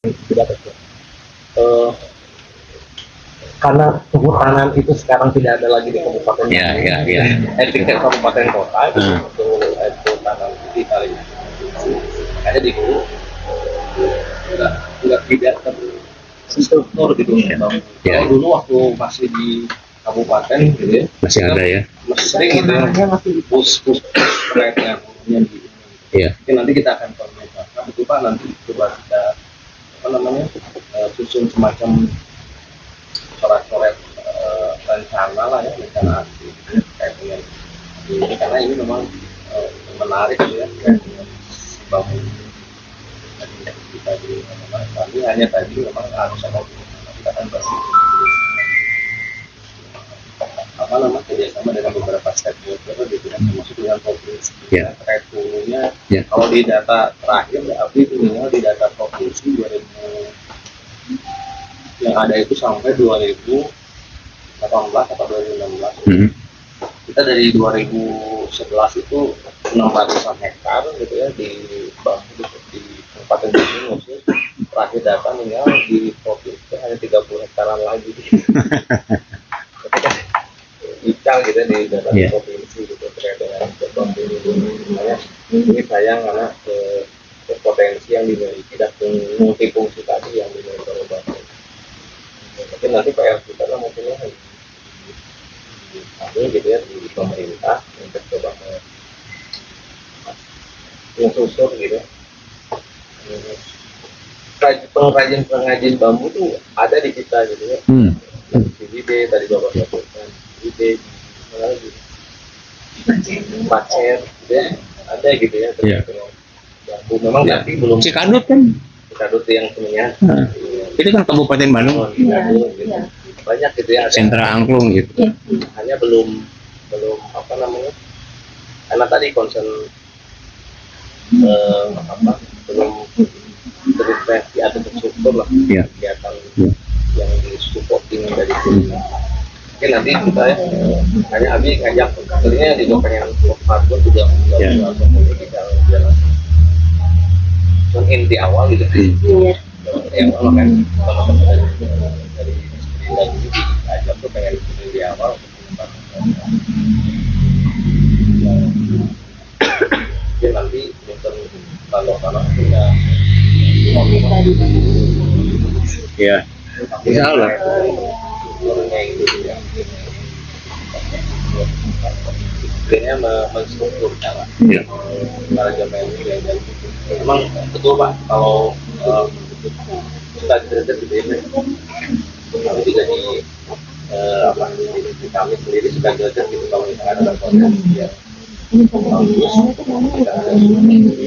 tidak betul. Karena kehutanan itu sekarang tidak ada lagi di kabupaten. Tingkat kabupaten kota itu kehutanan di Kalimantan. Makanya di dulu nggak tidak terstruktur gitu. Kalau dulu waktu masih di kabupaten gitu ya, masih ada ya, masih sering gitu ya, masih pus proyeknya di. Mungkin nanti kita akan koordinasikan itu Pak, nanti coba kita susun semacam coret-coret rencana lah ya, rencana aksi terkait dengan ini, karena ini memang menarik ya, terkait dengan bangun kita di kami hanya tadi memang harus ada kita akan bahas kerjasama dengan beberapa stakeholder gitu kan, termasuk dengan provinsi terkait hulunya. Kalau di data terakhir berarti minimal di data provinsi 2000 yang ada itu sampai 2018 atau 2016. Kita dari 2011 itu 600-an hektar gitu ya di Kabupaten Bandung khusus. Terakhir data minimal di provinsi hanya 30 hektaran lagi. Bicara gitu ya, di data provinsi gitu terkait dengan makanya ini sayang karena potensi yang dimiliki dan multifungsi tadi yang dimiliki oleh Bapak. Mungkin nanti PR kita lah mungkin ya kami gitu ya di pemerintah untuk coba mensusur gitu. Pengrajin bambu itu ada di kita gitu ya. Di tadi Bapak sebutkan ide lagi macet gitu ya, ada gitu ya. Bambu memang tapi belum Cikadut kan, Cikadut yang punya itu kan Kabupaten Bandung, banyak gitu ya, sentra angklung gitu. Hanya belum karena tadi concern belum terintegrasi atau terstruktur lah kegiatan yang disupporting dari sini. Mungkin nanti kita ya hanya Abi ngajak sebenarnya di pengen Pak juga langsung kita jalan mungkin di awal gitu yang awal kan dari lagi diajak tuh pengen di awal mungkin nanti mungkin kalau kita insya Allah sebenarnya menstrukturkan manajemen ini dan memang betul Pak kalau kita derajat gitu ya kami juga di kami sendiri sudah derajat gitu kalau misalkan ada potensi yang bagus kita ada semua gitu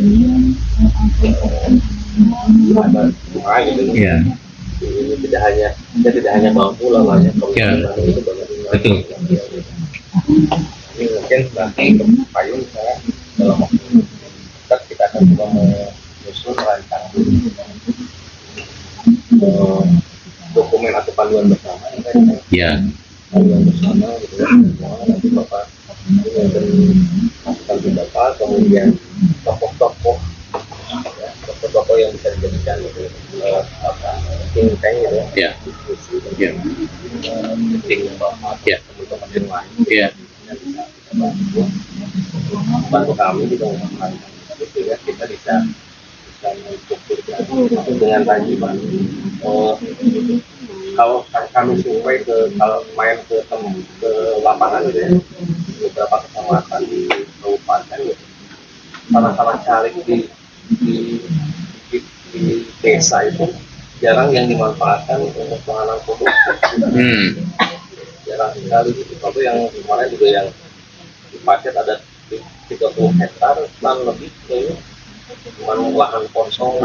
ini tidak hanya bambu lah banyak itu banyak betul. Ini mungkin nanti payung misalnya dalam waktu dekat kita akan coba menyusun rancangan dokumen atau panduan bersama panduan bersama gitu ya. Nanti Bapak masukan Bapak, kemudian tokoh-tokoh yang bisa dijadikan gitu think tank gitu ya, diskusi penting Bapak teman-teman yang lain bantu kami juga itu ya, kita bisa menstrukturkan dengan tadi Pak. Kalau kami survei kalau main ke lapangan gitu ya, beberapa kecamatan di kabupaten gitu, tanah-tanah carik di desa itu jarang yang dimanfaatkan untuk menanam produksi. Jarang sekali gitu. Lalu yang kemarin juga yang di Pacet ada 30 hektar dan lebih kayaknya cuma lahan kosong,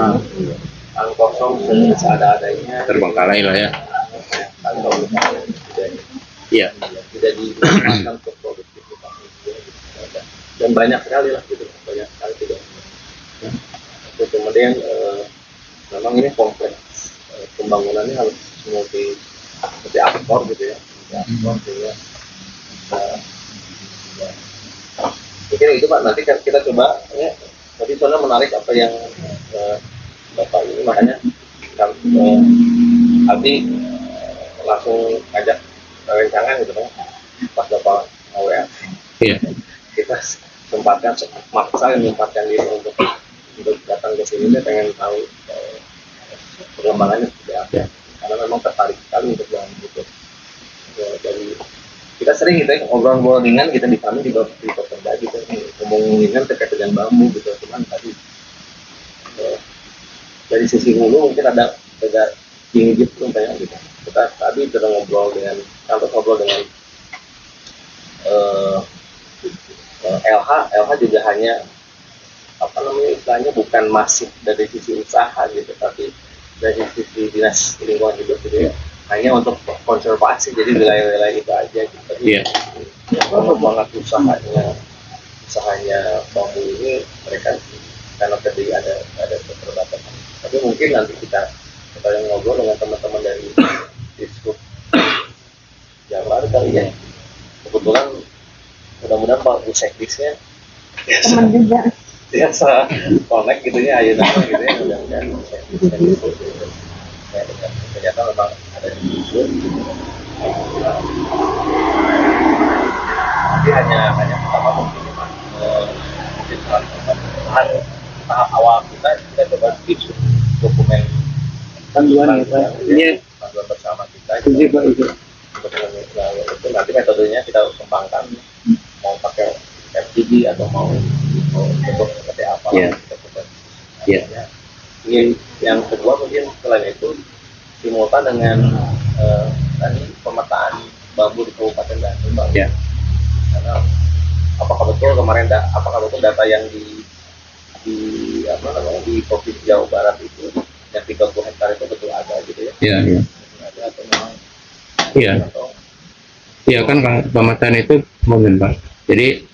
seadanya terbengkalai lah ya. Kalau tidak dimanfaatkan untuk produktivitas dan banyak sekali lah gitu, banyak sekali tidak. Kemudian memang ini kompleks pembangunannya harus multi aktor gitu ya, mungkin itu Pak, nanti kita coba ya. Tadi soalnya menarik apa yang Bapak ini, makanya Tapi langsung ngajak rencangan gitu kan, pas bapak WA Iya. kita menyempatkan diri untuk datang ke sini, dia pengen tahu perkembangannya seperti apa. Ya. Karena memang tertarik sekali untuk bambu gitu. Dari kita sering gitu ya, ngobrol-ngobrol ringan kita di kami di Pekerja gitu, ngomongin terkait dengan bambu gitu. Cuman tadi dari sisi hulu mungkin ada tinggi gitu kayak gitu. Kita tadi sudah ngobrol dengan LH juga hanya apa namanya istilahnya bukan masif dari sisi usaha gitu, tapi dari sisi dinas lingkungan hidup gitu ya, hanya untuk konservasi, jadi wilayah-wilayah itu aja gitu. Iya. Kalau banget usahanya bambu ini mereka karena tadi ada keterbatasan. Tapi mungkin nanti kita ngobrol dengan teman-teman dari Diskup Jabar kali ya. Kebetulan mudah-mudahan Pak Bu Sekdisnya teman juga biasa connect gitu ya, ayo nama gitu ya, mudah-mudahan Sekdisnya gitu. Ternyata memang ada di Diskup. Jadi hanya pertama mungkin tahap awal kita coba bikin dokumen Panduan ya Pak. Iya. panduan bersama kita Itu Pak itu. itu nanti metodenya kita kembangkan, mau pakai FGD atau mau bentuk seperti apa. Iya. Kita coba. Iya. Ingin yang kedua mungkin selain itu simultan dengan tadi pemetaan bambu di Kabupaten Bandung Bang. Ya. Karena apakah betul data yang di Provinsi Jawa Barat itu yang 30 hektar itu betul ada gitu ya? Iya, iya. Ada atau memang? Iya. Iya kan pemetaan itu mungkin Pak. Jadi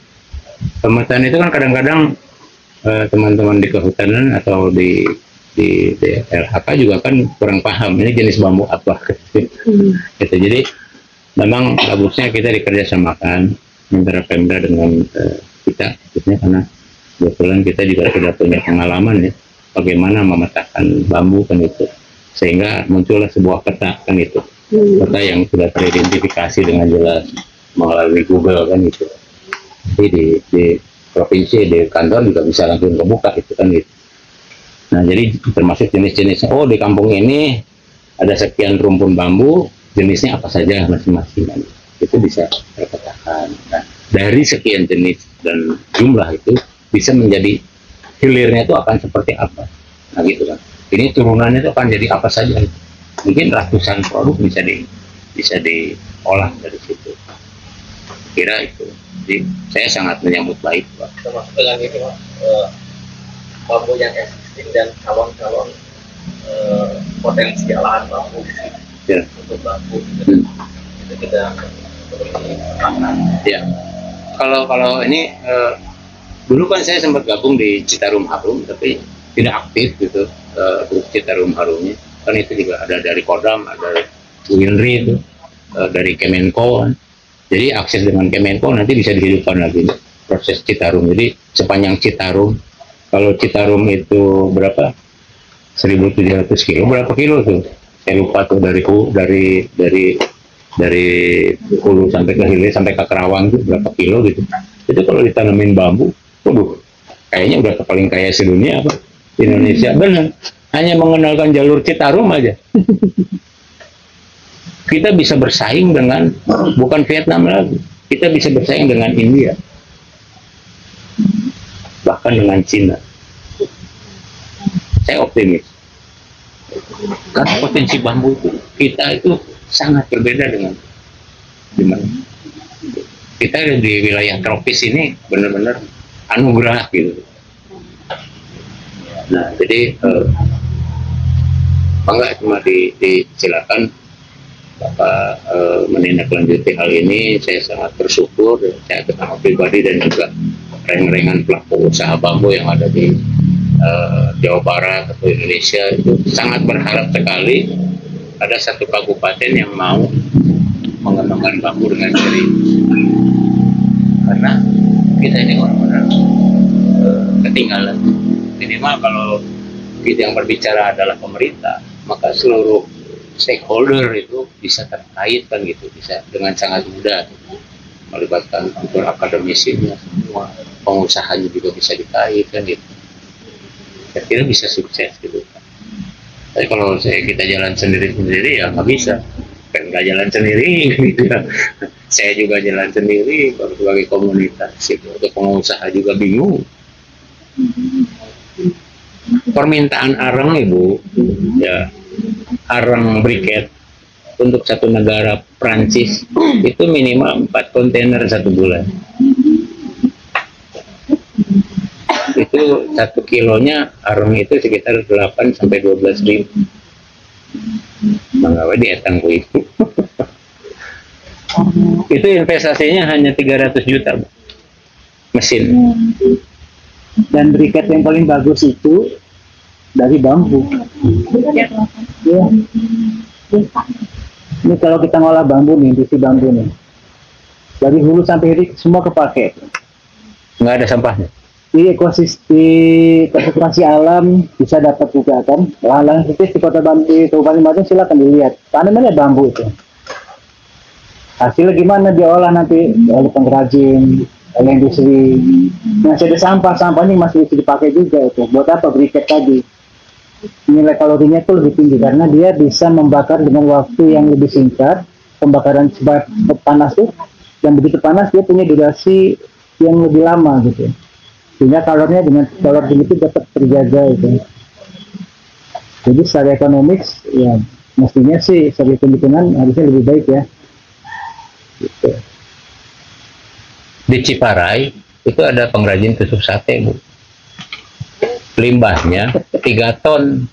pemetaan itu kan kadang-kadang teman-teman di kehutanan atau di LHK juga kan kurang paham ini jenis bambu apa gitu. Jadi memang bagusnya kita dikerjasamakan antara Pemda dengan kita, khususnya karena kebetulan kita juga sudah punya pengalaman ya bagaimana memetakan bambu kan itu, sehingga muncullah sebuah peta kan itu, peta yang sudah teridentifikasi dengan jelas melalui Google kan itu. Jadi di provinsi, di kantor juga bisa langsung kebuka itu kan gitu. Nah jadi termasuk jenis-jenis, oh di kampung ini ada sekian rumpun bambu, jenisnya apa saja masing-masing kan. Itu bisa terpetakan. Nah, dari sekian jenis dan jumlah itu bisa menjadi hilirnya itu akan seperti apa. Nah gitu kan. Ini turunannya itu akan jadi apa saja. Mungkin ratusan produk bisa diolah dari situ. Kira itu. Jadi saya sangat menyambut baik Pak. Termasuk dengan ini Pak, bambu yang existing dan calon-calon potensi lahan bambu Ya. untuk bambu itu kita Ya. Kalau ini dulu kan saya sempat gabung di Citarum Harum, tapi tidak aktif gitu. Terus Citarum Harumnya kan itu juga ada dari Kodam, ada Winri itu, dari Kemenko kan. Jadi akses dengan Kemenko nanti bisa dihidupkan lagi proses Citarum. Jadi sepanjang Citarum, kalau Citarum itu berapa? 1.700 kilo, berapa kilo tuh? Saya lupa tuh dari hulu sampai ke hilir sampai ke Kerawang tuh berapa kilo gitu. Itu kalau ditanamin bambu, waduh, kayaknya udah paling kaya sedunia apa Indonesia. Benar, hanya mengenalkan jalur Citarum aja. Kita bisa bersaing dengan, bukan Vietnam lagi, kita bisa bersaing dengan India, bahkan dengan Cina. Saya optimis. Karena potensi bambu itu, kita itu sangat berbeda dengan dimana. Kita di wilayah tropis ini benar-benar anugerah gitu. Nah, jadi enggak cuma disilakan Bapak menindaklanjuti hal ini. Saya sangat bersyukur, saya ketemu pribadi dan juga reng-rengan pelaku usaha bambu yang ada di Jawa Barat atau Indonesia itu sangat berharap sekali ada satu kabupaten yang mau mengembangkan bambu dengan serius. Karena kita ini orang-orang ketinggalan. Minimal kalau kita yang berbicara adalah pemerintah, maka seluruh stakeholder itu bisa terkait kan gitu, bisa dengan sangat mudah melibatkan unsur akademisinya semua, pengusahanya juga bisa dikait kan gitu. Saya kira bisa sukses gitu. Tapi kalau kita jalan sendiri ya nggak bisa, kan nggak jalan sendiri gitu ya. Saya juga jalan sendiri sebagai komunitas gitu. Untuk pengusaha juga bingung. Permintaan arang Ibu, ya arang briket untuk satu negara Prancis itu minimal 4 kontainer 1 bulan. Itu 1 kilonya arang itu sekitar 8 sampai 12 ribu. Mengapa dietang ku itu? Itu investasinya hanya 300 juta mesin. Dan briket yang paling bagus itu dari bambu. Ya. Ini kalau kita ngolah bambu nih, industri bambu nih, dari hulu sampai hilir semua kepake. Nggak ada sampahnya. Di ekosistem konservasi alam bisa dapat juga kan. Lahan-lahan kritis di Kota Bandung, di Kabupaten Bandung silakan dilihat. Tanamannya bambu itu. Hasilnya gimana diolah nanti oleh pengrajin, oleh industri. Masih ada sampahnya masih bisa dipakai juga itu. Buat apa briket tadi? Nilai kalorinya itu lebih tinggi karena dia bisa membakar dengan waktu yang lebih singkat. Pembakaran panas itu, dan begitu panas dia punya durasi yang lebih lama gitu. Sehingga kalorinya dengan kalori tinggi itu dapat terjaga itu. Jadi secara ekonomik ya mestinya sih secara hitung-hitungan harusnya lebih baik ya. Gitu. Di Ciparai itu ada pengrajin tusuk sate Bu, limbahnya 3 ton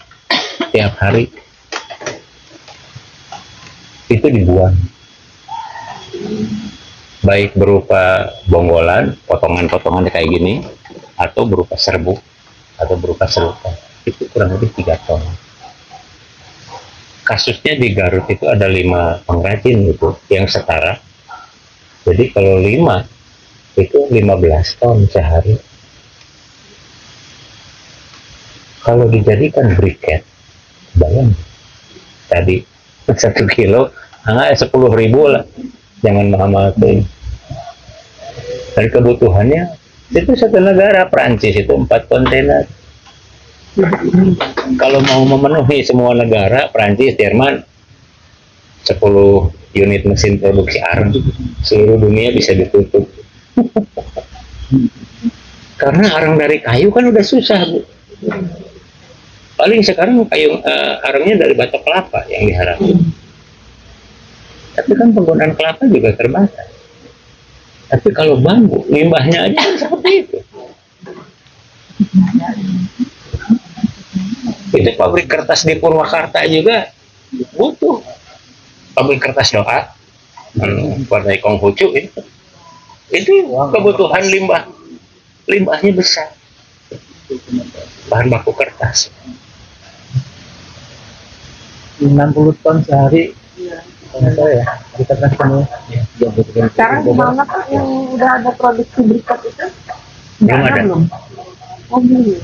tiap hari itu dibuang, baik berupa bonggolan, potongan-potongan kayak gini, atau berupa serbuk atau berupa selokan, itu kurang lebih 3 ton. Kasusnya di Garut itu ada 5 pengrajin itu yang setara. Jadi kalau 5 itu 15 ton sehari. Kalau dijadikan briket, bayang tadi 1 kilo, hanya 10.000 lah, jangan mahal-mahal tuh. Dan kebutuhannya itu satu negara Prancis itu 4 kontainer. Kalau mau memenuhi semua negara, Prancis, Jerman, 10 unit mesin produksi arang, seluruh dunia bisa ditutup. Karena arang dari kayu kan udah susah Bu. Paling sekarang kayu arangnya dari batok kelapa yang diharapkan. Tapi kan penggunaan kelapa juga terbatas. Tapi kalau bambu, limbahnya aja kan seperti itu. Itu pabrik kertas di Purwakarta juga butuh. Pabrik kertas doa, warna Konghucu itu kebutuhan limbahnya besar. Bahan baku kertas 60 ton sehari. Ya, kita kan semua. Sekarang di mana Pak yang udah ada produksi briket itu? Belum ada. Belum. Oh, belum.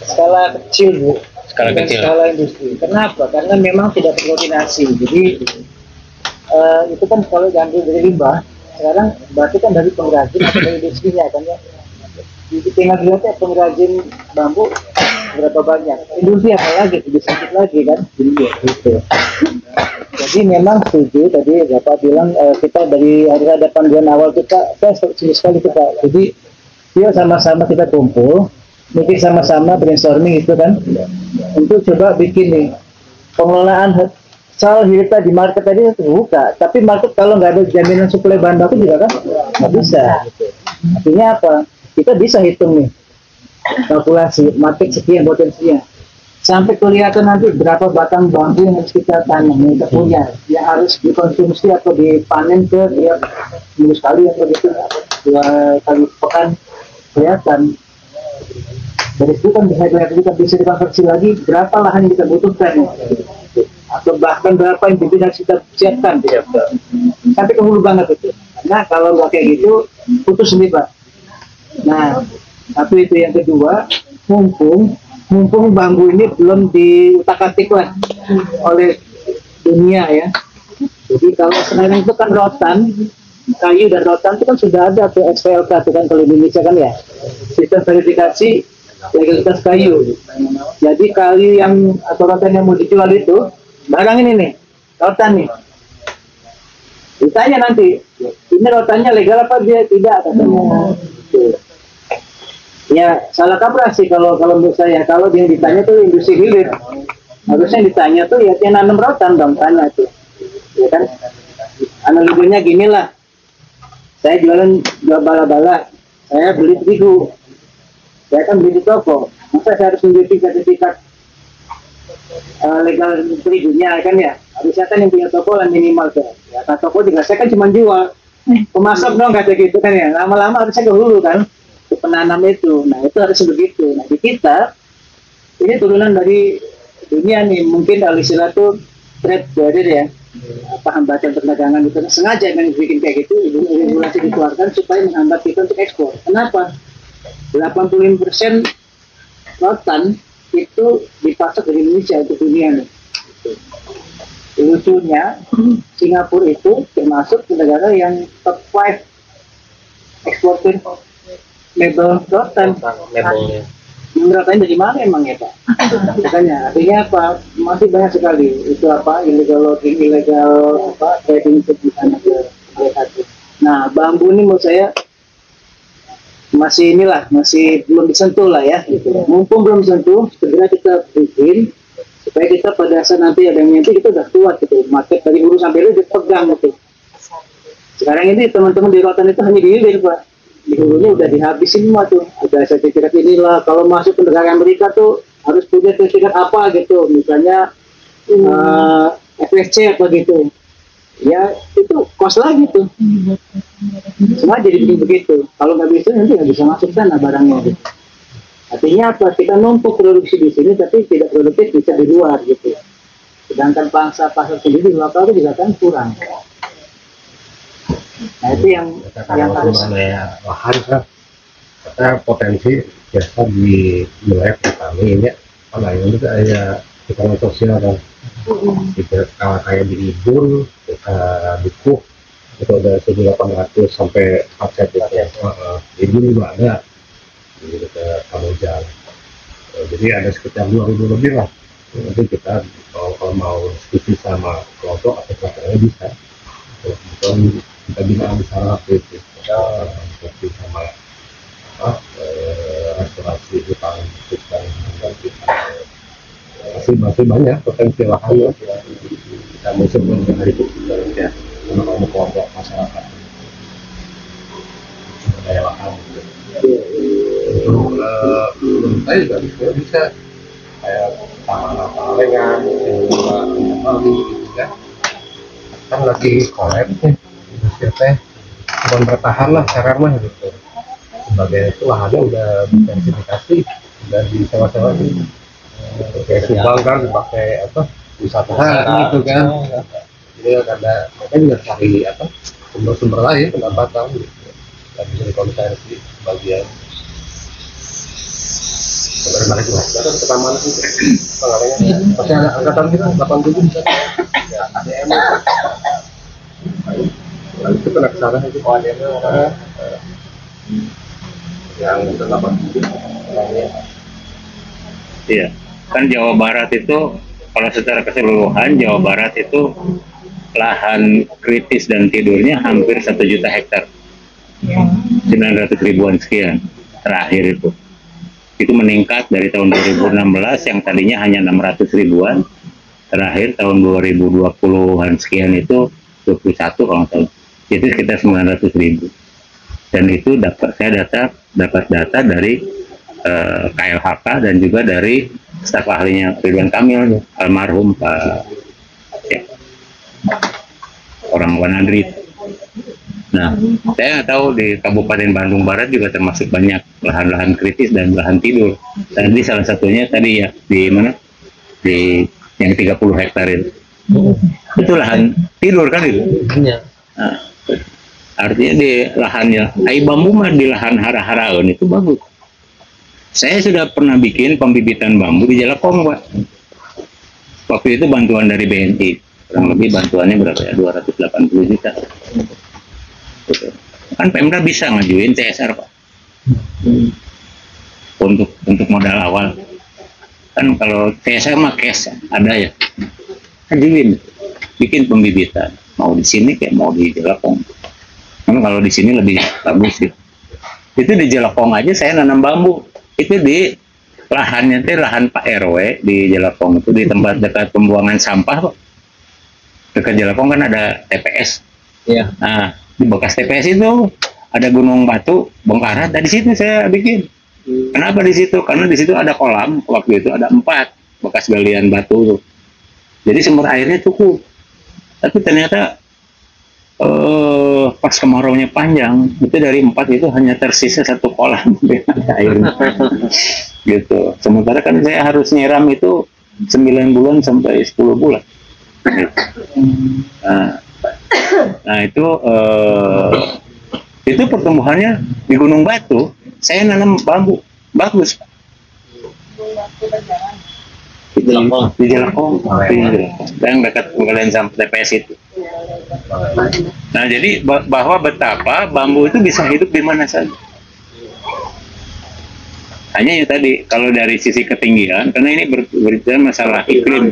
Skala kecil Bu. Skala kecil. Skala industri. Kenapa? Karena memang tidak terkoordinasi. Jadi itu kan kalau diambil dari limbah, sekarang berarti kan dari pengrajin atau dari industrinya kan ya. Di tengah lihatnya pengrajin bambu berapa banyak, industri apa lagi, lebih sedikit lagi kan. Gitu. Jadi memang setuju tadi Bapak bilang kita dari harus ada panduan awal kita setuju sekali kita. Jadi yuk sama-sama kita kumpul, mungkin sama-sama brainstorming itu kan, untuk coba bikin nih pengelolaan soal kita di market tadi terbuka, tapi market kalau nggak ada jaminan suplai bahan baku juga kan nggak bisa. Artinya apa? Kita bisa hitung nih kalkulasi market sekian potensinya, sampai kelihatan nanti berapa batang bambu yang harus kita tanam, yang kita punya, yang harus dikonsumsi atau dipanen ke tiap minggu sekali atau gitu 2 kali pekan kelihatan. Dari itu kan kita bisa dikonversi lagi berapa lahan yang kita butuhkan, atau bahkan berapa yang harus kita siapkan sampai ke hulu banget itu. Nah kalau nggak kayak gitu putus nih Pak. Nah, tapi itu yang kedua, mumpung mumpung bambu ini belum diutak-atik lah oleh dunia ya. Jadi kalau sekarang itu kan rotan, kayu dan rotan itu kan sudah ada tuh SPLK itu kan kalau di Indonesia kan ya, sistem verifikasi legalitas kayu. Jadi kayu yang atau rotan yang mau dijual itu barang ini nih, rotan nih. Ditanya nanti, ini rotannya legal apa dia tidak katanya. Ya salah kaprah sih kalau menurut saya. Kalau dia ditanya tuh industri hilir, harusnya ditanya tuh ya dia nanam rotan dong, tanya tuh, ya kan? Analoginya gini lah, saya jual bala-bala, saya beli terigu, saya kan beli di toko, masa saya harus menunjukin sertifikat legal terigunya kan ya? Harusnya kan yang punya toko lah minimal tuh. Ya kan toko juga saya kan cuma jual, pemasok dong kata gitu kan ya. Lama-lama harusnya ke hulu kan, ke penanam itu. Nah itu harus begitu. Nah di kita ini turunan dari dunia nih, mungkin istilah tuh trade barrier ya, apa hambatan perdagangan itu sengaja kan bikin kayak gitu, regulasi dikeluarkan supaya menghambat kita untuk ekspor. Kenapa? 85% rotan itu dipasok dari Indonesia untuk dunia nih. Lucunya Singapura itu termasuk negara yang top 5 eksportir mebel rotan. Rotannya dari mana emang ya Pak? Makanya artinya apa? Masih banyak sekali itu apa illegal logging, illegal apa trading itu di sana ke mereka itu. Nah bambu ini menurut saya masih masih belum disentuh lah ya. Gitu. Mumpung belum disentuh, segera kita bikin supaya kita pada saat nanti ada yang nanti kita udah kuat gitu, market dari hulu sampai hilir dipegang gitu. Sekarang ini teman-teman di rotan itu hanya di hilir Pak, di hulunya udah dihabisin semua tuh, ada sertifikat inilah, kalau masuk ke negara Amerika tuh harus punya sertifikat apa gitu, misalnya FSC apa gitu, ya itu kos lagi tuh, semua jadi begitu. Kalau nggak bisa nanti nggak bisa masuk sana barangnya gitu. Artinya apa? Kita numpuk produksi di sini tapi tidak produktif bisa di luar gitu. Sedangkan pangsa pasar sendiri di lokal itu juga kan kurang. Nah itu yang harus lahan kan kita potensi biasa di wilayah kami ini kan lain juga ada ekonomi sosial kan. Kalau kayak di Ibun, Dukuh itu ada 1.800 sampai 4 itu ya. Ibun juga ada di dekat Kamojang. Jadi ada sekitar 2.000 lebih lah. Nanti kita kalau mau diskusi sama kelompok atau kelompoknya bisa. Kemudian kita bilang bisa kritis, seperti sama restorasi hutan masih banyak potensi lahan ya. Kita musuh dari itu ya, sama kelompok masyarakat daya lahan. Untuk saya juga bisa kayak taman palengan, Bali gitu kan lagi collab nih, industri teh cuma bertahan lah sekarang mah gitu. Sebagai itu lahannya udah diversifikasi, udah disewa-sewa gitu. Kayak Subang kan dipakai apa wisata gitu kan. Jadi ada mereka juga cari apa sumber-sumber lain pendapatan gitu. Dan bisa dikonversi bagian balik lagi kita ke taman itu pengalahnya masih ada angkatan kita 87 bisa ya ADM lalu itu kena kesana itu ADM yang 87 iya kan Jawa Barat itu kalau secara keseluruhan Jawa Barat itu lahan kritis dan tidurnya hampir 1 juta hektar 900 ribuan sekian terakhir itu meningkat dari tahun 2016 yang tadinya hanya 600 ribuan, terakhir tahun 2020-an sekian itu 21 kalau nggak salah, itu sekitar 900 ribu. Dan itu saya dapat data dari KLHK dan juga dari staf ahlinya Ridwan Kamil, almarhum Pak ya, orang Wanadri. Nah, saya nggak tahu di Kabupaten Bandung Barat juga termasuk banyak lahan-lahan kritis dan lahan tidur. Tadi salah satunya tadi ya di mana? Di yang 30 hektar itu. Itu lahan tidur kan itu? Nah, artinya di lahannya, bambu mah di lahan hara-haraun itu bagus. Saya sudah pernah bikin pembibitan bambu di Jelekong, Pak. Waktu itu bantuan dari BNI, kurang lebih bantuannya berapa ya? 280 juta. Gitu. Kan Pemda bisa ngajuin CSR, Pak. Untuk modal awal. Kan kalau CSR mah cash ada ya. Ngajuin, bikin pembibitan. Mau di sini kayak mau di Jelekong. Kan kalau di sini lebih bagus gitu. Itu di Jelekong aja saya nanam bambu. Itu di lahannya itu lahan Pak RW di Jelekong itu di tempat dekat pembuangan sampah, Pak. Dekat Jelekong kan ada TPS. Iya. Nah, di bekas TPS itu ada gunung batu Bengkarat. Dari situ saya bikin. Kenapa di situ? Karena di situ ada kolam. Waktu itu ada 4 bekas galian batu. Jadi sumber airnya cukup. Tapi ternyata pas kemaraunya panjang, itu dari 4 itu hanya tersisa 1 kolam airnya. Gitu. Sementara kan saya harus nyiram itu 9 bulan sampai 10 bulan. Nah itu pertumbuhannya di Gunung Batu. Saya nanam bambu bagus, Pak. Di Jelekong, yang dekat penggalian sampah TPS itu. Nah, jadi bahwa betapa bambu itu bisa hidup di mana saja. Hanya ya tadi, kalau dari sisi ketinggian, karena ini berbicara masalah iklim,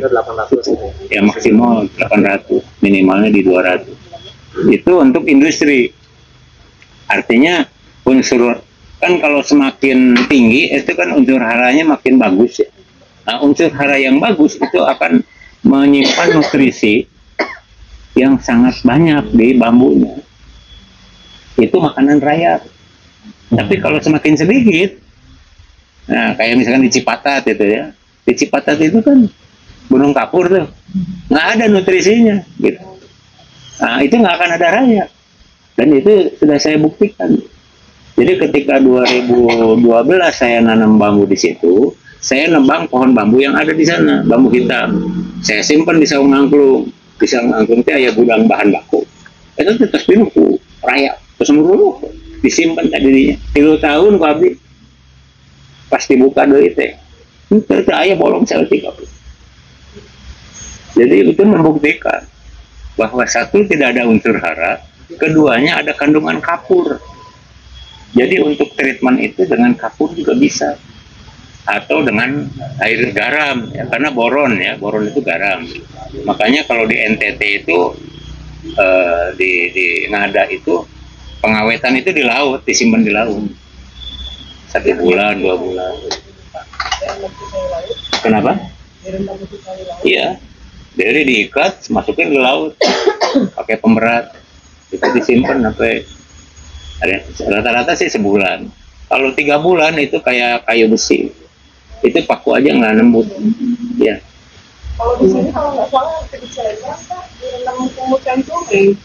ya maksimal 800, minimalnya di 200. Itu untuk industri. Artinya unsur, kan kalau semakin tinggi, itu kan unsur haranya makin bagus ya. Nah, unsur hara yang bagus itu akan menyimpan nutrisi yang sangat banyak di bambunya. Itu makanan rayap. Tapi kalau semakin sedikit, nah kayak misalkan di Cipatat itu ya, di Cipatat itu kan gunung kapur tuh, nggak ada nutrisinya, gitu. Nah itu nggak akan ada rayap. Dan itu sudah saya buktikan. Jadi ketika 2012 saya nanam bambu di situ, saya nebang pohon bambu yang ada di sana, bambu hitam. Saya simpan di saung angklung. Di saung angklung itu ada gudang bahan baku. Itu terus dinuku, rayap, terus meruluk, disimpan tadinya. 3 tahun abdi. Pas dibuka dulu itu ayah bolong sel 30. Jadi itu membuktikan bahwa satu tidak ada unsur hara, keduanya ada kandungan kapur. Jadi untuk treatment itu dengan kapur juga bisa, atau dengan air garam ya, karena boron ya, boron itu garam. Makanya kalau di NTT itu di Ngada itu pengawetan itu di laut, disimpan di laut 1 bulan 2 bulan. Kenapa? Iya, dari diikat masukin ke laut pakai pemberat, itu disimpan sampai rata-rata sih sebulan. Kalau 3 bulan itu kayak kayu besi, itu paku aja nggak nembut ya. Kalau di sini kalau nggak salah kecil berapa direndam kemudian itu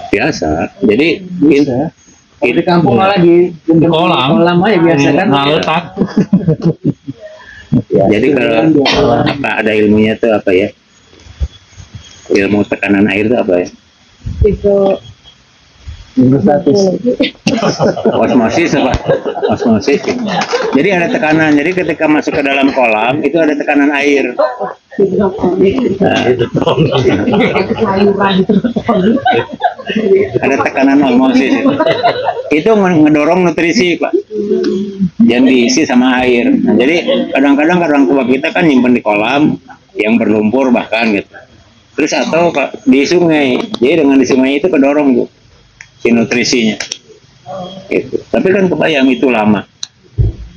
Biasa. Jadi Bisa. Di kampung malah di kolam aja biasa kan. Letak. Ya, jadi kalau apa ada ilmunya tuh apa ya? Ilmu tekanan air itu apa ya? itu Osmosis apa? Osmosis. Jadi ada tekanan. Jadi ketika masuk ke dalam kolam itu ada tekanan air. Ada tekanan osmosis. Itu ngedorong nutrisi, Pak. Yang diisi sama air. Nah, jadi kadang-kadang orang tua kita kan nyimpen di kolam yang berlumpur bahkan gitu. Terus atau di sungai. Jadi dengan di sungai itu kedorong tuh si nutrisinya. Gitu. Tapi kan kebayang itu lama.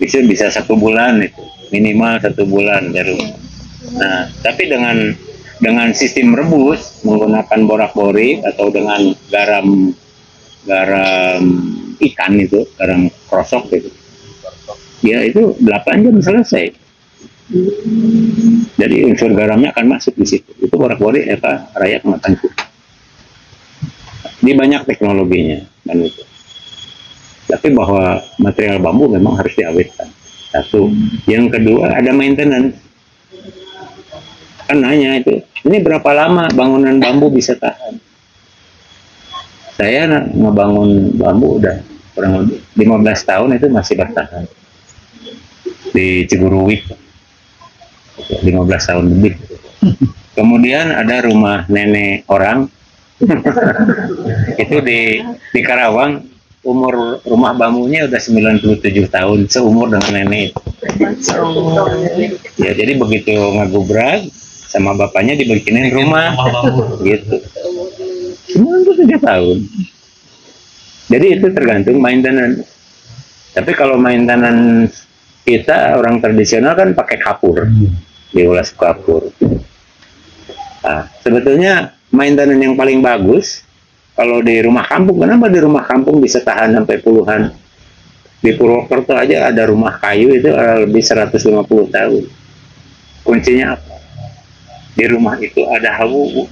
Bisa 1 bulan itu, minimal 1 bulan baru. Nah, tapi dengan sistem rebus menggunakan borak-borik atau dengan garam ikan itu, garam krosok gitu. Ya itu 8 jam selesai. Jadi unsur garamnya akan masuk di situ. Itu borak-borik rayap makan cukup. Di banyak teknologinya dan itu. Tapi bahwa material bambu memang harus diawetkan. Satu. Yang kedua ada maintenance. Kan nanya itu, ini berapa lama bangunan bambu bisa tahan? Saya ngebangun bambu udah kurang lebih 15 tahun itu masih bertahan. di Ciguruwik, 15 tahun lebih. Kemudian ada rumah nenek orang itu di Karawang, umur rumah bambunya udah 97 tahun, seumur dengan nenek. Ya, jadi begitu ngagubrak sama bapaknya dibikinin rumah gitu. 97 tahun. Jadi itu tergantung maintenance. Tapi kalau maintenance kita orang tradisional kan pakai kapur, diulas kapur. Nah, sebetulnya maintenance yang paling bagus kalau di rumah kampung. Kenapa di rumah kampung bisa tahan sampai puluhan? Di Purwokerto aja ada rumah kayu itu lebih 150 tahun. Kuncinya apa? Di rumah itu ada hawu.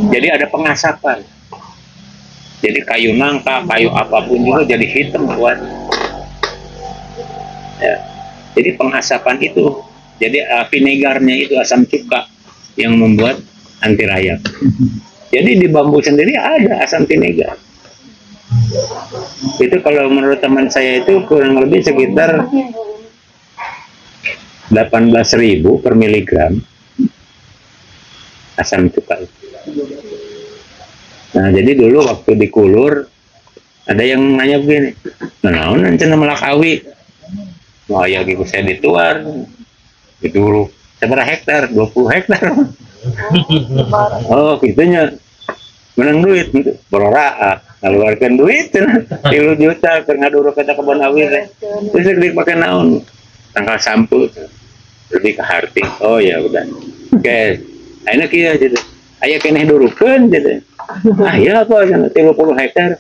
Jadi ada pengasapan. Jadi kayu nangka, kayu apapun juga jadi hitam kuat. Ya. Jadi pengasapan itu, jadi vinegarnya itu asam cuka yang membuat anti rayap. Jadi di bambu sendiri ada asam vinegar. Itu kalau menurut teman saya itu kurang lebih sekitar 18.000 per miligram asam cuka itu. Nah, jadi dulu waktu di Kulur ada yang nanya begini, nah, nanti melakawi, wah ya gitu saya dituar, dulu seberapa hektar, 20 hektar. Oh, gitunya menang duit, berora, ngeluarkan duit, 3 juta, ngaduru kata kebun awir, terus dipakai naon, tanggal sampul, lebih ke harti. Oh ya udah, oke, akhirnya kia gitu, ayah kena durukan gitu. Ah ya apa, 30 hektar.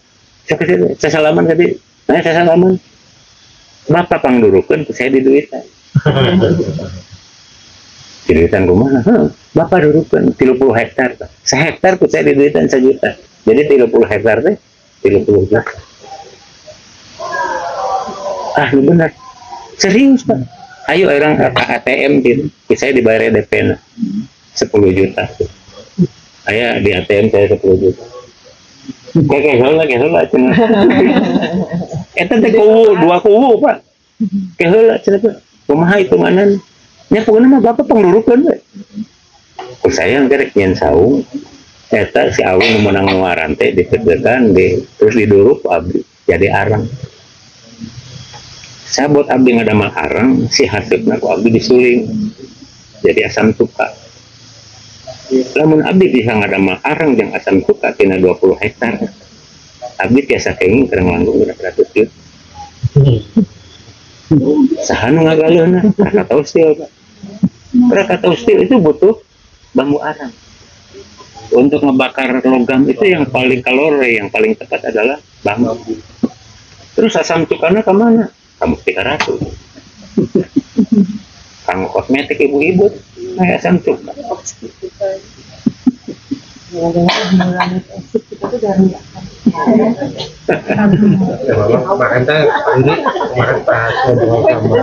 Saya salaman tadi. Saya salaman. Bapak pangdurukan, saya diduitan. Diduitan rumah. Bapak durukan 30 hektar. 1 hektar pun saya diduitan 1 juta. Jadi 30 hektar teh 30 juta. Ah ini benar. Serius Pak. Ayo orang ATM gitu. Saya dibayar DP 10 juta. Saya di ATM saya 10 juta. Kayak heula cenah. Eta teh kuwu, 2 kuwu, Pak. Kayak heula cenah. Kumaha hitunganan? Nya pokona mah Bapak pangdurukeun we. Ku saya engke nyen saung. Eta si Awi menang ngaran teh ditegekan terus diduruk abdi jadi arang. Sabot abdi ngadamel arang, si hasepna ku abdi disuling. Jadi asam cuka. Lamun abdi bisa ngadamel arang jeung asam cuka tina 20 hektar. Abdi tiasa kenging keur nglanggung 100 juta. Saha nu ngagaleuna? Krakatau Steel, Pak. Krakatau Steel itu butuh bambu arang. Untuk ngebakar logam itu yang paling kalori, yang paling tepat adalah bambu. Terus asam cukana ke mana? Kamu 300. Kang kosmetik ibu-ibu, nah asam cuka. Kemarin teh ini kemarin pas ngobrol sama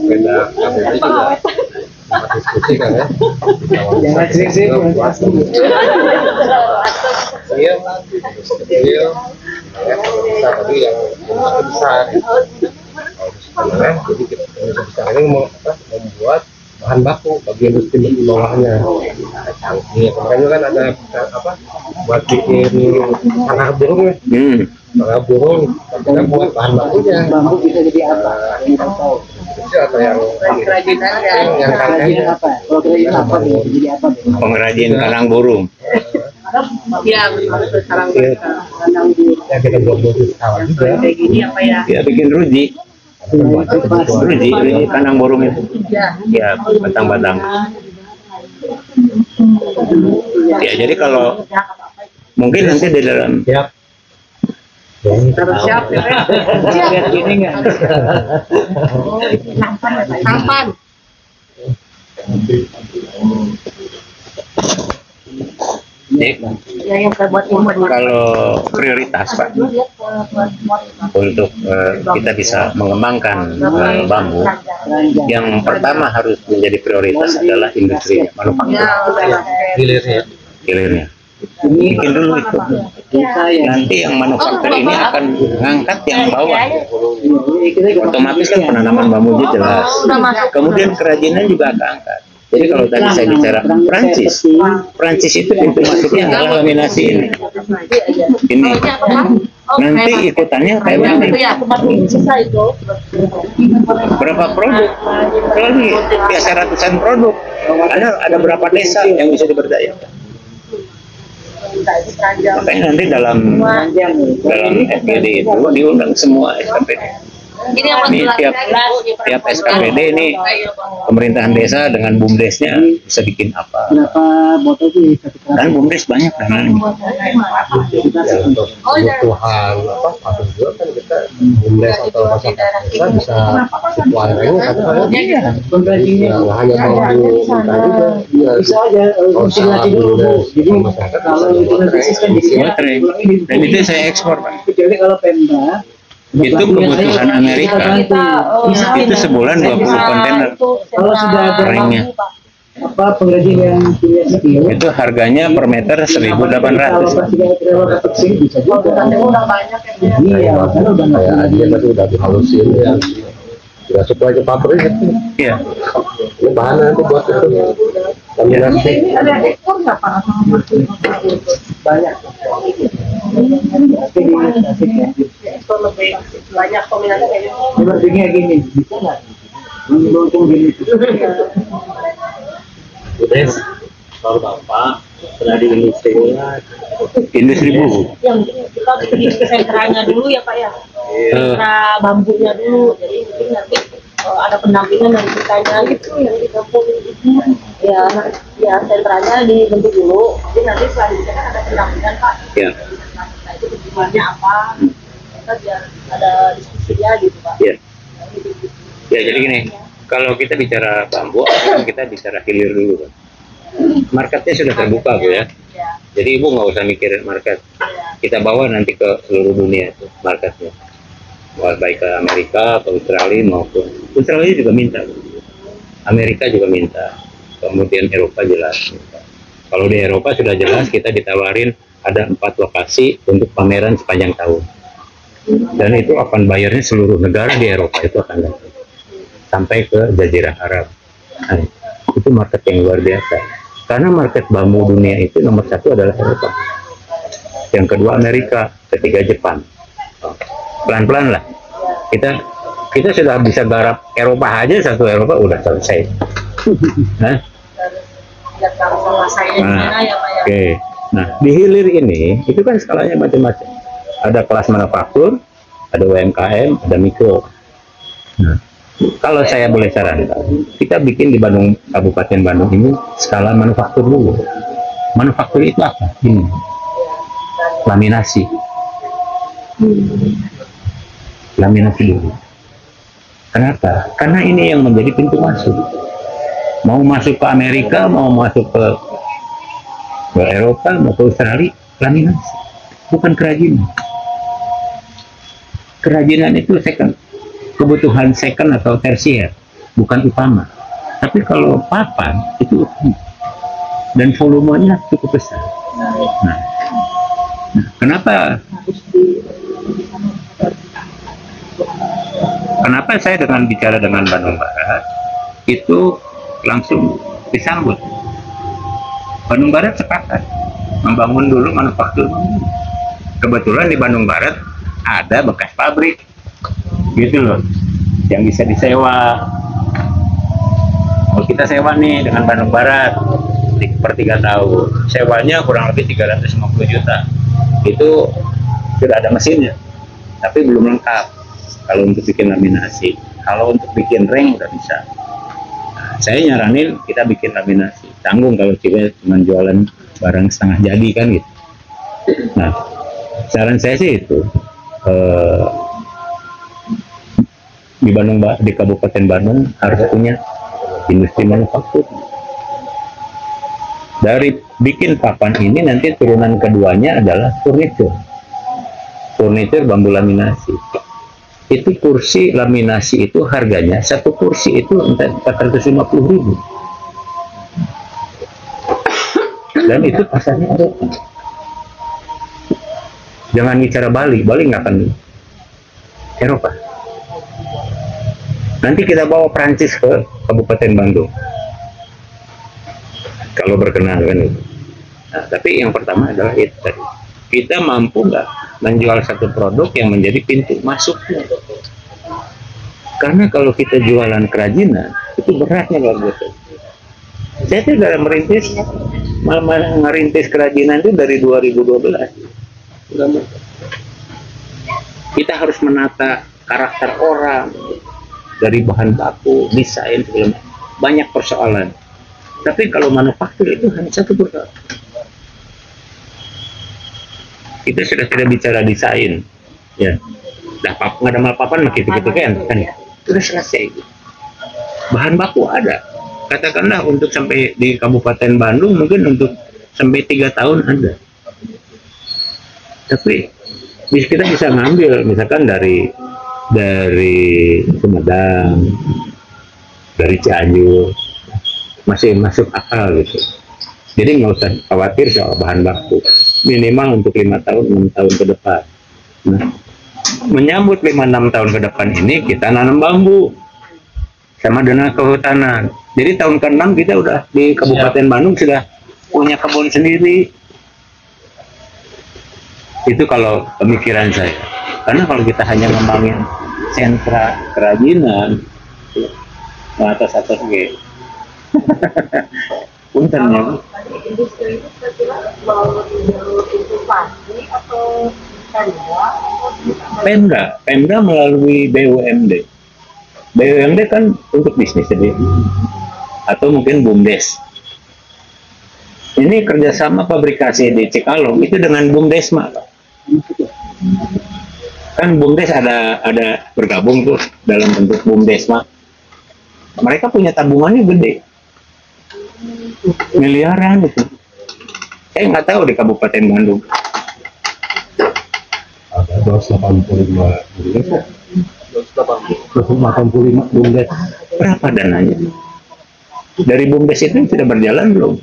beda KBRI juga sempat diskusi kan ya. Jangan sih. Iya, kecil, ya, tadi yang besar. Sebenarnya jadi kita besar ini membuat bahan baku bagi industri di bawahnya. Iya, kemarin kan ada apa buat bikin tangkap burung ya. Tangkap burung, kita buat bahan bakunya. Bambu bisa jadi apa? Itu atau yang kerajinan apa? Kalau kerajinan apa bisa jadi apa? Pengrajin karang burung. Iya, sekarang kandang di Ya kita buat kawan juga. kayak gini apa ya? Ya bikin ruji kandang burung itu. Ya batang-batang. Ya jadi kalau mungkin nanti di dalam Ya. Harus siap ya. Lihat gini nggak? Kapan? Ya yang saya buat kalau prioritas Pak untuk kita bisa mengembangkan bambu, yang pertama harus menjadi prioritas adalah industri manufaktur Hilirnya. hilirnya. bikin dulu itu. Nanti yang manufaktur ini akan ngangkat yang bawah. Otomatis kan penanaman bambunya jelas. Kemudian kerajinan juga akan angkat. Jadi kalau tadi saya bicara Prancis itu pintu masuknya adalah laminasi ini. Ini. Nanti ikutannya kayak begini. Berapa produk? Kalau ini biasa ratusan produk. Ada berapa desa yang bisa diberdayakan? Makanya nanti dalam FGD itu diundang semua SKPD. Ini tiap SKPD ini pemerintahan desa dengan BUMDesnya bisa bikin apa? Dan BUMDes banyak kan? Untuk kebutuhan apa? Masuk juga kan kita BUMDes atau masyarakat desa bisa supply reng kan? Iya. Hanya bambu mentah juga. Bisa aja konsultasi dulu. Jadi kalau itu nanti sistem Baterai. Dan itu saya ekspor, Pak. Kecuali kalau Pemda Itu kebutuhan Amerika. Itu sebulan 20 kontainer. kalau sudah ada Rengnya. pengrajin yang punya skill, Itu harganya per meter 1.800. kalau pas tidak dapat sih bisa juga. Iya, karena udah nggak Kayak dia tadi udah dihalusin ya. Udah supply ke pabrik itu. Iya. Ini bahan nanti buat itu. Laminasi. Ini ada ekspor nggak Pak? banyak. Tapi di Tasik ya. Ekspor lebih banyak peminatnya kayak gitu. Sepertinya gini, bisa nggak? Untung gini. Udah. Kalau Bapak pernah di industri Industri buku. Yang kita pergi ke sentranya dulu ya Pak ya. Sentra bambunya dulu. Jadi mungkin nanti ada pendampingan dari kitanya gitu yang di kampung itu. Ya, ya sentranya dibentuk dulu. Jadi nanti selanjutnya kan ada pendampingan Pak. Ya. Nah, itu tujuannya apa? Kita biar ada diskusinya gitu Pak. Ya. Ya, jadi gini, kalau kita bicara bambu, kita bicara hilir dulu, Pak. Marketnya sudah terbuka, Bu ya. Jadi Ibu nggak usah mikirin market. Kita bawa nanti ke seluruh dunia itu marketnya. Baik ke Amerika, ke Australia maupun Australia juga minta, Amerika juga minta, kemudian Eropa jelas. Kalau di Eropa sudah jelas kita ditawarin ada 4 lokasi untuk pameran sepanjang tahun. Dan itu akan bayarnya seluruh negara di Eropa itu akan datang sampai ke Jazirah Arab. Nah, itu market yang luar biasa. Karena market bambu dunia itu nomor 1 adalah Eropa, yang kedua Amerika, ketiga Jepang. Pelan-pelan lah. Kita sudah bisa garap Eropa aja, satu Eropa udah selesai. Nah, oke. Nah, di hilir ini itu kan skalanya macam-macam. Ada kelas manufaktur, ada UMKM, ada mikro. Nah, kalau saya boleh sarankan, kita bikin di Bandung, Kabupaten Bandung ini skala manufaktur dulu. Manufaktur itu apa? Ini laminasi. Laminasi dulu. Kenapa? Karena ini yang menjadi pintu masuk. Mau masuk ke Amerika, mau masuk ke Eropa, mau ke Australia, laminasi. Bukan kerajinan. Kerajinan itu kebutuhan second atau tersier, bukan utama. Tapi kalau papan itu utama. Dan volumenya cukup besar. Nah, kenapa saya bicara dengan Bandung Barat itu langsung disambut. Bandung Barat sepakat membangun dulu manufaktur. Kebetulan di Bandung Barat ada bekas pabrik gitu loh, yang bisa disewa. Kalau kita sewa nih dengan Bandung Barat per 3 tahun, sewanya kurang lebih 350 juta. Itu sudah ada mesinnya, tapi belum lengkap kalau untuk bikin laminasi. Kalau untuk bikin reng udah bisa. Nah, saya nyaranin kita bikin laminasi. Tanggung kalau kita cuma jualan barang setengah jadi kan gitu. Nah, saran saya sih itu di Bandung, di Kabupaten Bandung harus punya industri manufaktur. Dari bikin papan ini nanti turunan keduanya adalah furniture bambu laminasi. Itu kursi laminasi itu harganya satu kursi itu 450.000. Dan itu pasarnya ada. Jangan bicara Bali nggak akan Eropa. Nanti kita bawa Prancis ke Kabupaten Bandung kalau berkenan kan itu. Nah, tapi yang pertama adalah itu tadi, kita mampu nggak menjual satu produk yang menjadi pintu masuknya. Karena kalau kita jualan kerajinan itu beratnya luar biasa. Saya tidak merintis kerajinan itu dari 2012. Kita harus menata karakter orang dari bahan baku, desain, segala macam. Banyak persoalan. Tapi kalau manufaktur itu hanya satu persoalan. Kita sudah tidak bicara desain, ya. Dah nggak ada mal-papan gitu kan ya. Sudah selesai. Bahan baku ada. Katakanlah untuk sampai di Kabupaten Bandung mungkin untuk sampai 3 tahun ada. Tapi kita bisa ngambil misalkan dari Sumedang, dari Cianjur, masih masuk akal gitu. Jadi nggak usah khawatir soal bahan baku. Minimal untuk 5 tahun, 6 tahun ke depan. Nah, menyambut 5-6 tahun ke depan ini kita nanam bambu sama dengan kehutanan. Jadi tahun ke-6 kita udah di Kabupaten Bandung sudah punya kebun sendiri. Itu kalau pemikiran saya. Karena kalau kita hanya ngembangin sentra kerajinan atas-atas gitu. Punten ya. Industri itu kira-kira mau itu pasti atau Pemda melalui BUMD. BUMD kan untuk bisnis jadi, atau mungkin BUMDes. Ini kerjasama pabrikasi di Cikalong itu dengan BUMDesma. Kan BUMDes ada bergabung tuh dalam bentuk BUMDesma. Mereka punya tabungannya gede, miliaran itu. Saya nggak tahu di Kabupaten Bandung. Ada 285 BUMDes. Berapa dananya? Dari BUMDes itu sudah berjalan belum?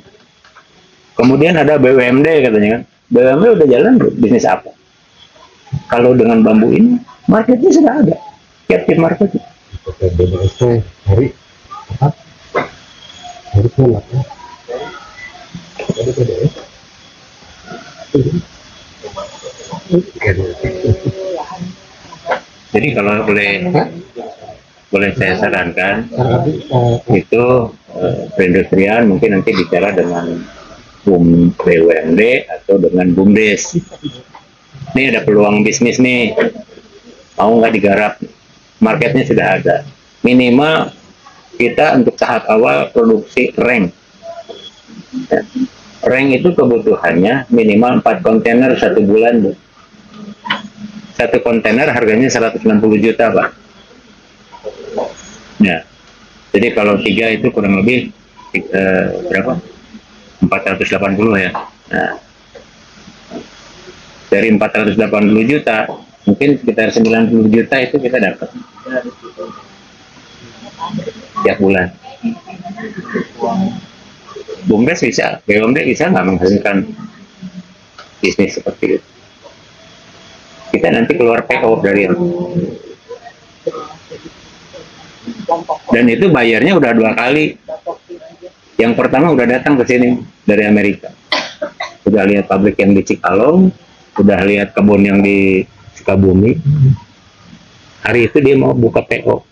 Kemudian ada BUMD katanya kan. BUMD udah jalan belum? Bisnis apa? Kalau dengan bambu ini, marketnya sudah ada. Captive market. BBST hari tolak ya. Jadi kalau boleh saya sarankan itu perindustrian mungkin nanti bicara dengan BUMD atau dengan BUMDes. Ini ada peluang bisnis nih, mau nggak digarap? Marketnya sudah ada. Minimal kita untuk tahap awal produksi reng. Reng itu kebutuhannya minimal 4 kontainer 1 bulan. Satu kontainer harganya 160 juta, Pak. Ya. Jadi kalau 3 itu kurang lebih berapa? 480 ya. Nah, dari 480 juta, mungkin sekitar 90 juta itu kita dapat tiap bulan. BUMDes bisa, BUMD bisa nggak menghasilkan bisnis seperti itu. Kita nanti keluar PO dari itu. Dan itu bayarnya udah 2 kali. Yang pertama udah datang ke sini dari Amerika. Udah lihat pabrik yang di Cikalong, udah lihat kebun yang di Sukabumi. Hari itu dia mau buka PO.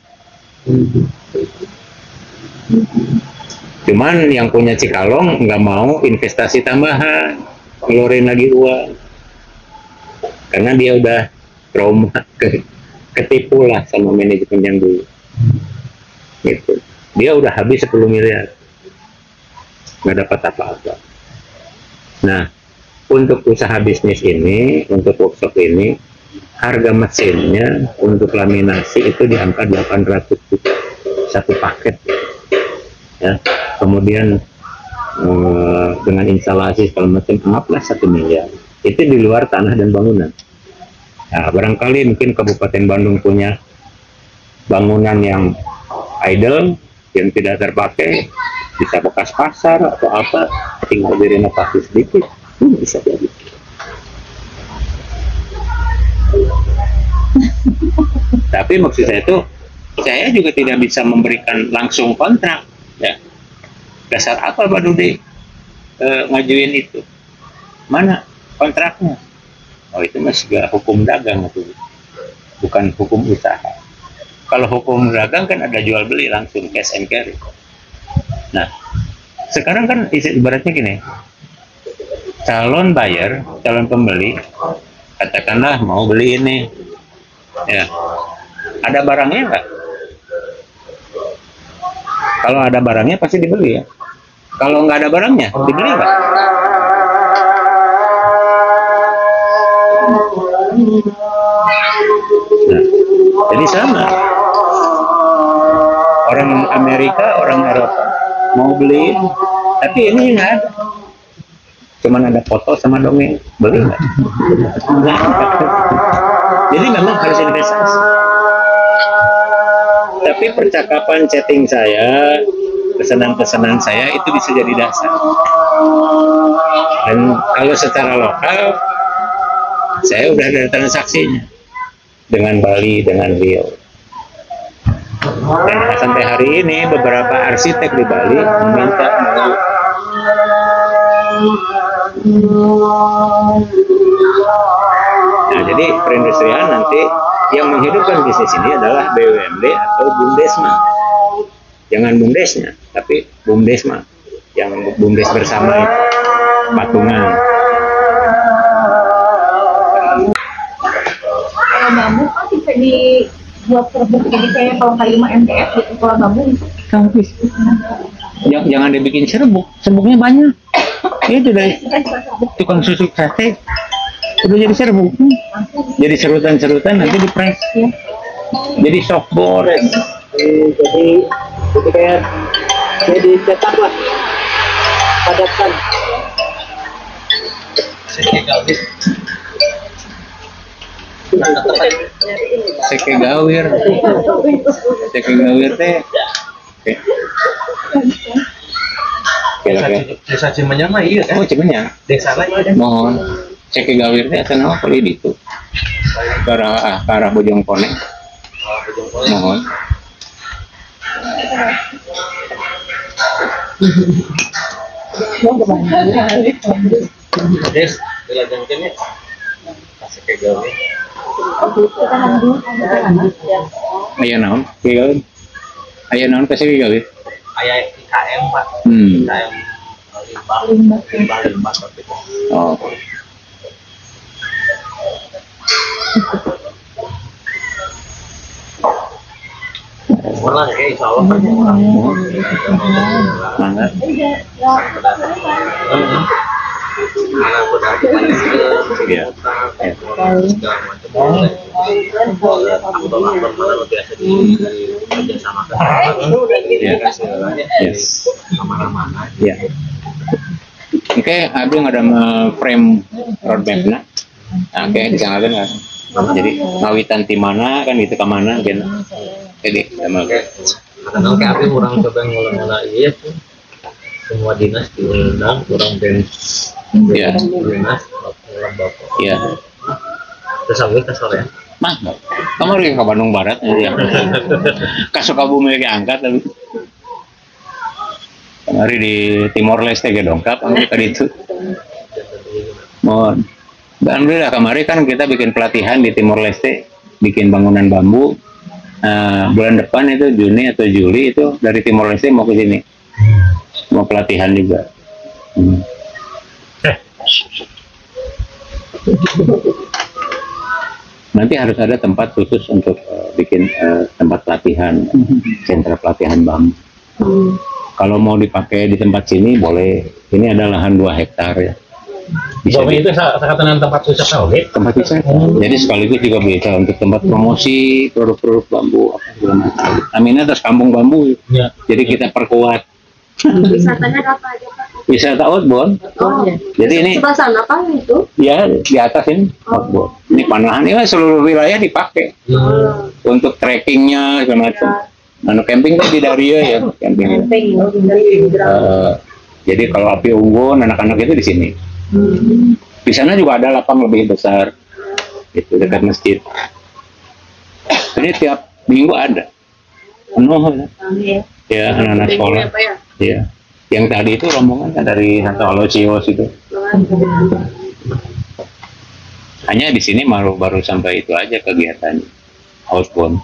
Cuman yang punya Cikalong nggak mau investasi tambahan, keluarin lagi uang. Karena dia udah trauma, ketipu lah sama manajemen yang dulu. Gitu. Dia udah habis 10 miliar. Nggak dapat apa-apa. Nah, untuk usaha bisnis ini, untuk workshop ini, harga mesinnya untuk laminasi itu di angka 800 juta satu paket. Ya. Kemudian dengan instalasi segala macam anggaplah 1 miliar. Itu di luar tanah dan bangunan. Nah, barangkali mungkin Kabupaten Bandung punya bangunan yang idle, yang tidak terpakai, bisa bekas pasar atau apa, tinggal direnovasi sedikit, bisa jadi. Tapi maksud saya itu, saya juga tidak bisa memberikan langsung kontrak. Ya. Dasar apa Pak Dude ngajuin itu? Mana kontraknya? Oh itu masih hukum dagang itu, bukan hukum usaha. Kalau hukum dagang kan ada jual beli langsung cash and carry. Nah, sekarang kan ibaratnya gini, calon buyer, calon pembeli, katakanlah mau beli ini, ya, ada barangnya nggak? Kalau ada barangnya pasti dibeli ya. Kalau nggak ada barangnya, dibeli nggak? Nah, jadi sama. Orang Amerika, orang Eropa mau beli, tapi ini nggak ada. Cuman ada foto sama dongeng, beli nggak? Nggak ada. Jadi memang harus investasi. Tapi percakapan chatting saya, pesanan-pesanan saya itu bisa jadi dasar. Dan kalau secara lokal, saya udah ada transaksinya dengan Bali, dengan Riau. Dan sampai hari ini beberapa arsitek di Bali meminta nah, jadi perindustrian nanti yang menghidupkan bisnis ini adalah BUMD atau BUMDesma. Jangan BUMDesnya, tapi BUMDesma. Yang BUMDes bersama itu, patungan. Kalau bambu kan bisa dibuat serbuk, jadi kayak kalau kalimat MDF gitu, kalau bambu bisa. Jangan dibikin serbuk, serbuknya banyak. Itu dari tukang susu sate udah jadi serbuk, jadi serutan-serutan nanti dipres, jadi softboard. Jadi kayak jadi cetak lah, padatkan. Seke gawir teh. Desa Cimenyan mah iya kan? Oh Cimenyan. Desa lain. Mohon. Seke gawir teh asal nama kali di itu. Ke arah Bojongkone. Mohon. Des, dilajengkeun ya. Seke gawir. Aya naon? Seke gawir. Aya naon ka seke gawir? Aya IKM Pak. IKM limbah. Oh. Orang ya insya Allah kan orang. Mangga. Karena udah Iya. biasa di kerjasamakan. Yes. Kemana-mana. Ya. Oke, abdi ada frame roadmap-na. Nah, oke, disangakeun kan. Jadi ngawitan ti mana kan itu ke mana gitu. Jadi sama Karena kayak abdi orang coba ngolah-ngolah iya tuh. Semua dinas diundang, kurang dinas, ya. Ya. Terus aku ke sore. Mah, kamu lagi ke Bandung Barat ya. Ke Sukabumi lagi angkat tapi. Kemarin di Timor Leste ke dongkap, angkat tadi itu. Mohon. Alhamdulillah kemarin kan kita bikin pelatihan di Timor Leste, bikin bangunan bambu. Bulan depan itu Juni atau Juli itu dari Timor Leste mau ke sini, mau pelatihan juga. Nanti harus ada tempat khusus untuk bikin tempat pelatihan, sentra pelatihan bambu. Kalau mau dipakai di tempat sini boleh. Ini ada lahan 2 hektar ya. Bisa itu dengan tempat wisata oke. Tempat wisata. Jadi sekaligus juga bisa untuk tempat promosi produk-produk bambu apa segala macam. Aminnya atas kampung bambu. Ya. Jadi kita perkuat. Wisatanya apa aja Pak? Wisata outbound. Oh, ya. Jadi ini Sebelah sana Pak itu? ya di atas ini outbound. Ini panahan ini seluruh wilayah dipakai untuk trekkingnya segala macam. Camping kan tidak ria ya camping. Jadi kalau api unggun anak-anak itu di sini. Di sana juga ada lapang lebih besar, itu dekat masjid. Ini tiap minggu ada, penuh ya anak-anak sekolah. Ya, yang tadi itu rombongan kan dari Santo Aloysius itu. Hanya di sini baru sampai itu aja kegiatan outbound.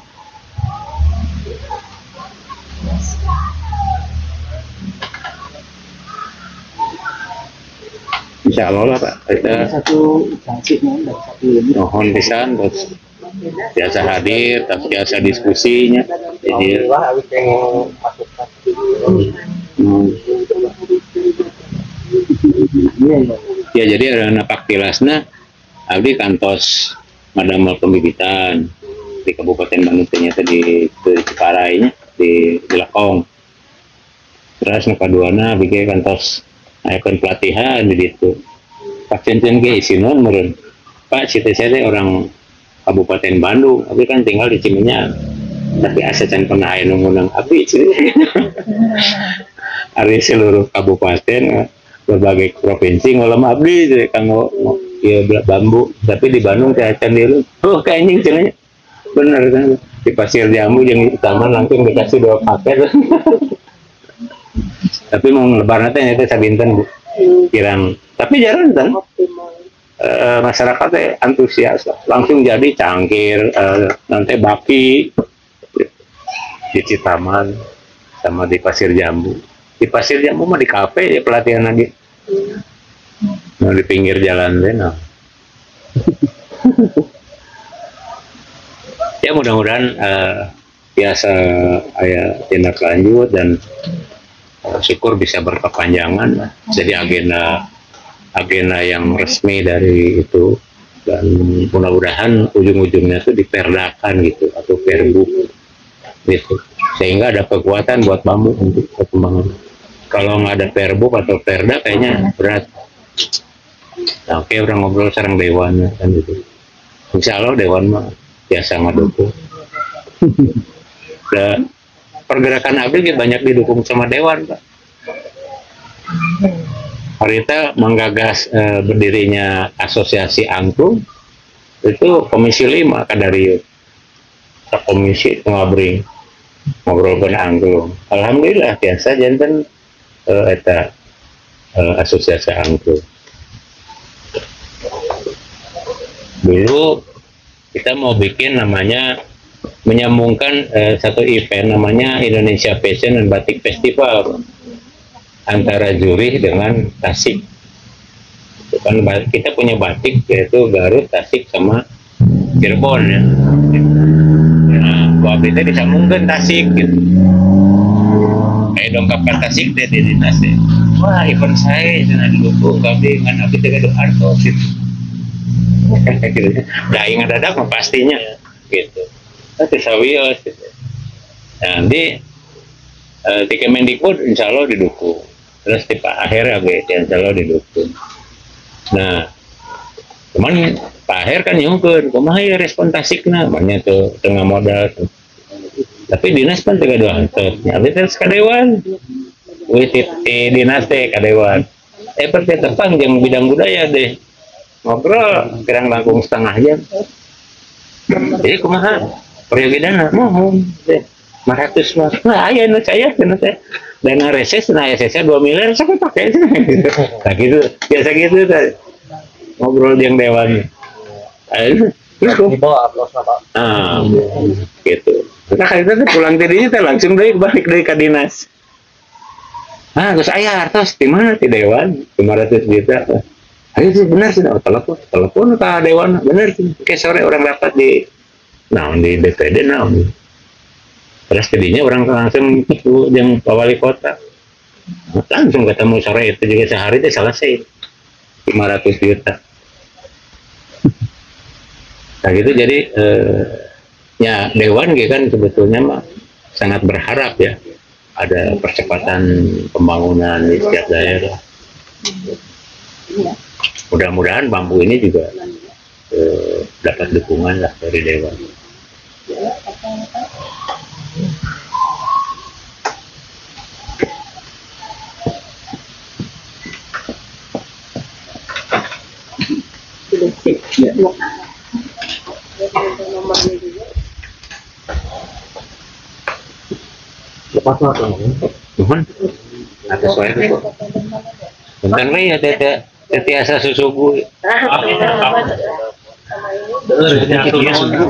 Insya Allah lah Pak, kita satu instansi dari satu ini. mohon pisan terus biasa hadir, tapi biasa diskusinya. Jadi Alhamdulillah abis yang masuk ya jadi ada napak tilasna abdi kantos ngadamel pembibitan di Kabupaten Bandung ternyata di Ciparainya di Lekong. Terus nu kaduana abdi kantos ngayakeun pelatihan di ditu. Pacienten ge isinon meureun. Pak, cita saya orang Kabupaten Bandung, abdi kan tinggal di Ciminyak. Tapi asa can pernah aya nu ngundang abdi ari seluruh kabupaten berbagai provinsi ngolam abdi kanggo ya bambu, tapi di Bandung teh acan dieu. Oh, kayaknya cenanya. Bener kan di Pasir Jambu jeung di taman langsung dikasih 2 paket. Tapi mau lebaran teh nyata sabinten Bu. Kirang. Tapi jarang kan. Masyarakat teh antusias langsung jadi cangkir, nanti baki di Citaman sama di Pasir Jambu. Di Pasir Jambu mah di kafe ya pelatihan lagi. Nah, di pinggir jalan deh nah. Ya mudah-mudahan biasa ayah tindak lanjut dan syukur bisa berkepanjangan. Jadi agenda yang resmi dari itu dan mudah-mudahan ujung-ujungnya itu diperdakan gitu atau perbu gitu sehingga ada kekuatan buat bambu untuk perkembangan. Kalau nggak ada perbu atau perda kayaknya berat. Nah, oke, orang ngobrol sareng dewan kan gitu. Insya Allah dewan mah biasa ngadukung. Pergerakan abdi banyak didukung sama dewan Pak. Harita menggagas berdirinya asosiasi angklung itu komisi 5 Kadarius. Komisi ngabring ngobrolkan angklung. Alhamdulillah biasa jantan eta asosiasi angklung. Dulu kita mau bikin namanya menyambungkan satu event namanya Indonesia Fashion and Batik Festival antara Zurich dengan Tasik. Kan kita punya batik yaitu Garut, Tasik sama Cirebon ya. Nah, buat kita disambungkan Tasik gitu. Kayak dongkapkan Tasik deh di Tasik. Wah, event saya jangan didukung kami dengan abdi teh doa gitu. Dah ingat dadak mah pastinya gitu. Tapi sawios gitu. Nah, di Kemendikbud insya Allah didukung. Terus di Pak Aher insya Allah didukung. Nah, cuman Pak Aher kan nyungkeun, kumaha ya respon Tasikna, banyak tuh tengah modal tuh. Tapi dinas kan tega doang tuh. Nyabit terus ka dewan. Wih, dinas teh ka dewan. Perti tepang jeung bidang budaya deh. Ngobrol kirang langkung setengah jam. Jadi kumaha? Periodana mohon teh 500 mah. Nah, aya nu saya cenah teh. Dana reses nah reses 2 miliar saya pakai itu. Nah gitu, biasa gitu teh. Ngobrol jeung dewan. Ayo gitu. dibawa upload Pak. Gitu. Nah, kita tuh pulang tadinya teh langsung balik dari ke dinas. Ah, terus aya artos di mana di dewan 500 juta. Ayo sih benar sih, telepon ke dewan benar sih. Kayak sore orang rapat di DPD terus tadinya orang langsung itu yang Pak Wali Kota langsung ketemu sore itu juga sehari itu selesai 500 juta. Nah gitu jadi ya dewan gitu kan sebetulnya mah sangat berharap ya ada percepatan pembangunan di setiap daerah. Mudah-mudahan bambu ini juga dapat dukungan lah dari dewan. Lepas lah. Mohon. Atas wae itu. Bentar we ya tete asa susugu. Bener, ini subuh.